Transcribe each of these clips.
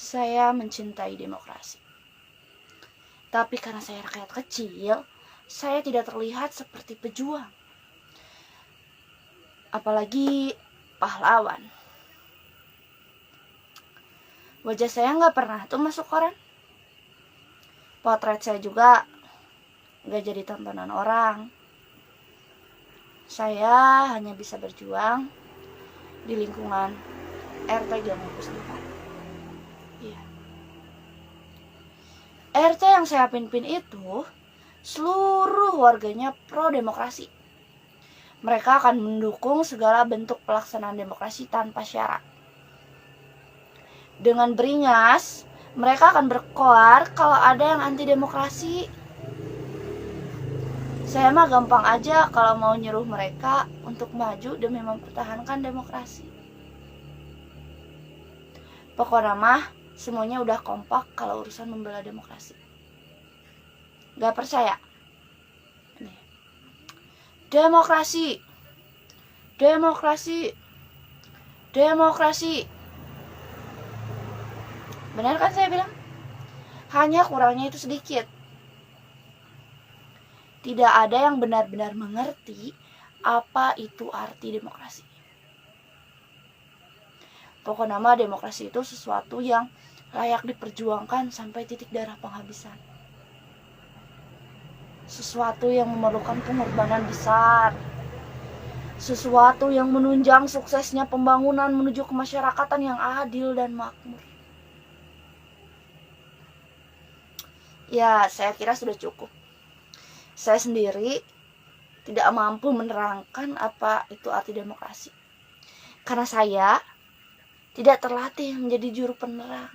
Saya mencintai demokrasi. Tapi karena saya rakyat kecil, saya tidak terlihat seperti pejuang. Apalagi pahlawan. Wajah saya nggak pernah tuh masuk koran. Potret saya juga nggak jadi tontonan orang. Saya hanya bisa berjuang di lingkungan RT Gambus 4. Iya. RT yang saya pimpin itu seluruh warganya pro demokrasi. Mereka akan mendukung segala bentuk pelaksanaan demokrasi tanpa syarat. Dengan beringas, mereka akan berkoar kalau ada yang anti demokrasi. Saya mah gampang aja kalau mau nyuruh mereka untuk maju demi mempertahankan demokrasi. Pokoknya mah semuanya udah kompak kalau urusan membela demokrasi. Gak percaya? Nih. Demokrasi. Demokrasi. Demokrasi. Benar kan saya bilang? Hanya kurangnya itu sedikit. Tidak ada yang benar-benar mengerti apa itu arti demokrasi. Pokoknya mah demokrasi itu sesuatu yang layak diperjuangkan sampai titik darah penghabisan. Sesuatu yang memerlukan pengorbanan besar. Sesuatu yang menunjang suksesnya pembangunan menuju kemasyarakatan yang adil dan makmur. Ya, saya kira sudah cukup. Saya sendiri tidak mampu menerangkan apa itu arti demokrasi. Karena saya tidak terlatih menjadi juru penerang.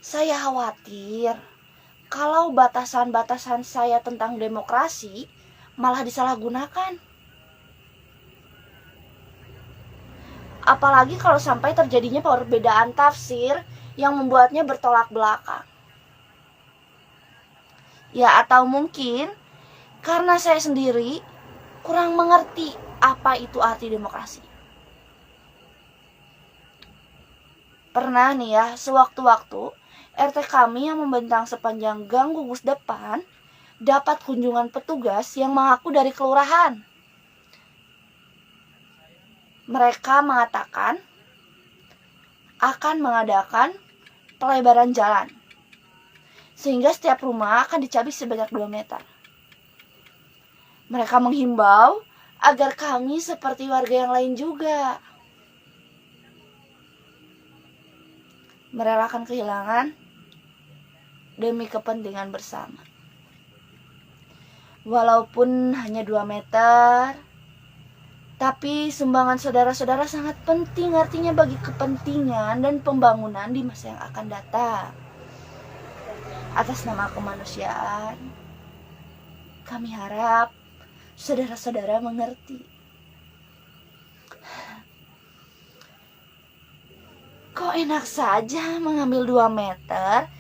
Saya khawatir kalau batasan-batasan saya tentang demokrasi malah disalahgunakan. Apalagi kalau sampai terjadinya perbedaan tafsir yang membuatnya bertolak belakang. Ya, atau mungkin karena saya sendiri kurang mengerti apa itu arti demokrasi. Pernah nih ya, sewaktu-waktu RT kami yang membentang sepanjang gang gugus depan dapat kunjungan petugas yang mengaku dari kelurahan. Mereka mengatakan akan mengadakan pelebaran jalan, sehingga setiap rumah akan dicabik sebanyak 2 meter. Mereka menghimbau agar kami seperti warga yang lain juga merelakan kehilangan demi kepentingan bersama. Walaupun hanya 2 meter, tapi sumbangan saudara-saudara sangat penting artinya bagi kepentingan dan pembangunan di masa yang akan datang. Atas nama kemanusiaan, kami harap saudara-saudara mengerti. Kok enak saja mengambil 2 meter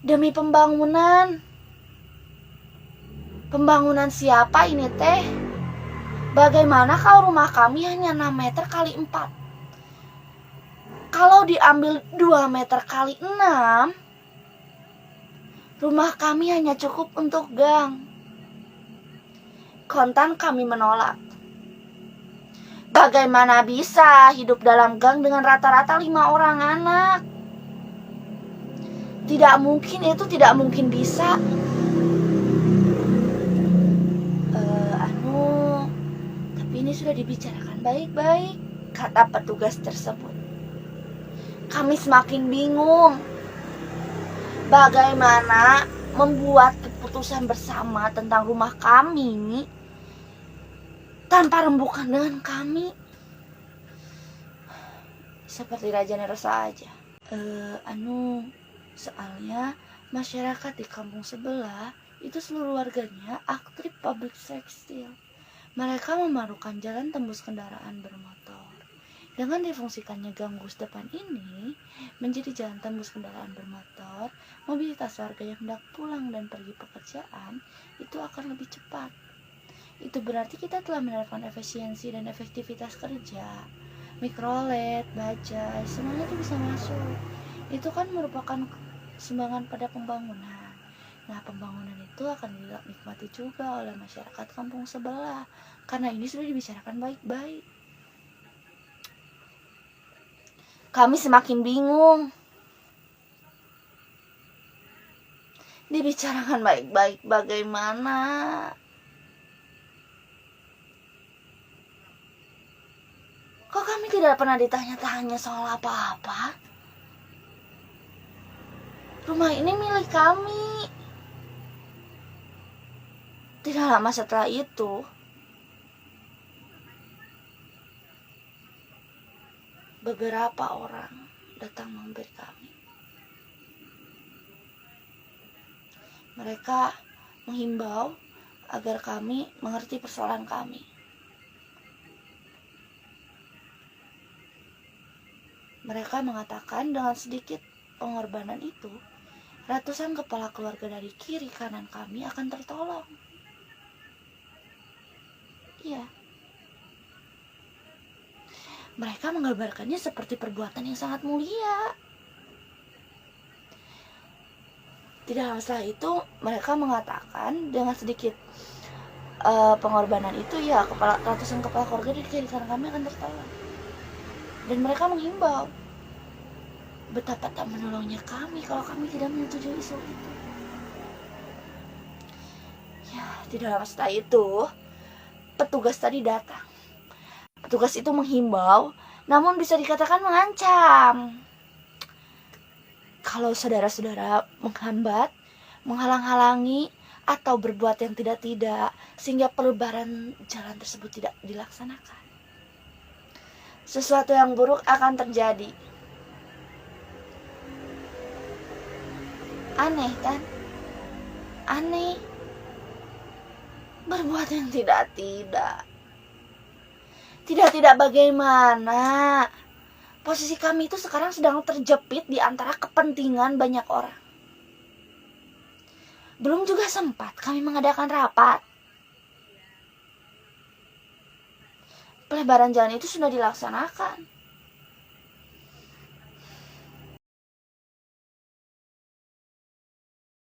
demi pembangunan? Pembangunan siapa ini teh? Bagaimana kalau rumah kami hanya 6 meter kali 4? Kalau diambil 2 meter kali 6, rumah kami hanya cukup untuk gang. Kontan kami menolak. Bagaimana bisa hidup dalam gang dengan rata-rata 5 orang anak? Tidak mungkin, itu tidak mungkin bisa. Tapi ini sudah dibicarakan baik-baik, kata petugas tersebut. Kami semakin bingung. Bagaimana membuat keputusan bersama tentang rumah kami tanpa rembukan dengan kami? Seperti Raja Nero saja. Soalnya masyarakat di kampung sebelah itu seluruh warganya aktif public tekstil. Mereka memarukan jalan tembus kendaraan bermotor. Dengan difungsikannya gang gugus depan ini menjadi jalan tembus kendaraan bermotor, mobilitas warga yang hendak pulang dan pergi pekerjaan itu akan lebih cepat. Itu berarti kita telah menerapkan efisiensi dan efektivitas kerja. Mikrolet, bajai, semuanya itu bisa masuk. itu kan merupakan sumbangan pada pembangunan. Nah, pembangunan itu akan dinikmati juga oleh masyarakat kampung sebelah, karena ini sudah dibicarakan baik-baik. Kami semakin bingung. Dibicarakan baik-baik bagaimana? Kok kami tidak pernah ditanya-tanya soal apa-apa? Rumah ini milik kami. Tidak lama setelah itu, beberapa orang datang menghampiri kami. Mereka menghimbau agar kami mengerti persoalan kami. Mereka mengatakan dengan sedikit pengorbanan itu, ratusan kepala keluarga dari kiri kanan kami akan tertolong. Iya. Mereka menggambarkannya seperti perbuatan yang sangat mulia. Tidak lama setelah itu, mereka mengatakan dengan sedikit pengorbanan itu, ya, ratusan kepala keluarga dari kiri kanan kami akan tertolong. Dan mereka menghimbau betapa tak menolongnya kami kalau kami tidak menyetujui isu itu. Ya, tidak lama setelah itu, petugas tadi datang. Petugas itu menghimbau, namun bisa dikatakan mengancam. Kalau saudara-saudara menghambat, menghalang-halangi, atau berbuat yang tidak-tidak, sehingga pelebaran jalan tersebut tidak dilaksanakan, sesuatu yang buruk akan terjadi. Aneh kan? Aneh. Berbuat yang tidak-tidak. Tidak-tidak bagaimana? Posisi kami itu sekarang sedang terjepit di antara kepentingan banyak orang. Belum juga sempat kami mengadakan rapat. Pelebaran jalan itu sudah dilaksanakan.